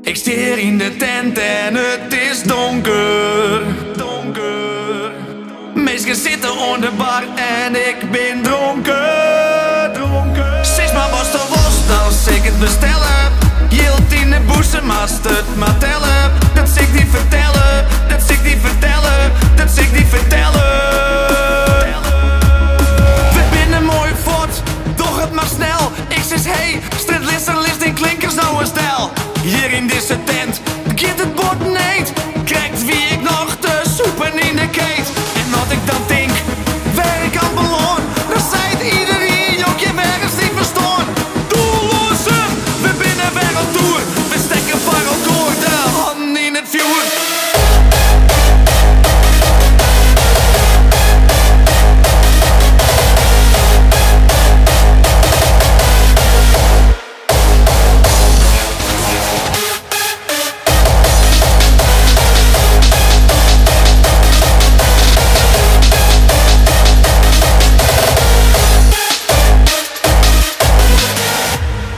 Ik steer in de tent en het is donker. Donker. Mensen zitten onder de bar en ik ben dronken. Dronken. Zeg maar was de was, dan zeg ik het bestellen. Hield in de boezemast het maar tellen. Dat zeg ik niet vertellen, dat zeg ik niet vertellen, dat zeg ik niet vertellen. We binnen mooi fort, doch het maar snel. Ik zeg hey, stridlister, list in klinkers nou een stijl. Hier in deze tent begint het bord neet. Krijgt wie ik nog de soepen in de keet. En wat ik dan denk, waar ik aan beloon, dan zei iedereen, joh, je werkt niet verstaan. Doellozen, we binnen wereldtour. We stekken parel door de handen in het vuur.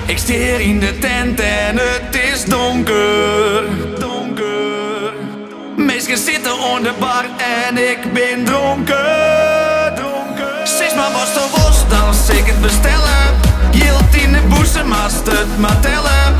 Ik steer in de tent en het is donker. Donker. Mensen zitten onder de bar en ik ben dronken. Dronken. Zeg maar was de was, dan zeg ik het bestellen. Hield in de boezemast het maar tellen.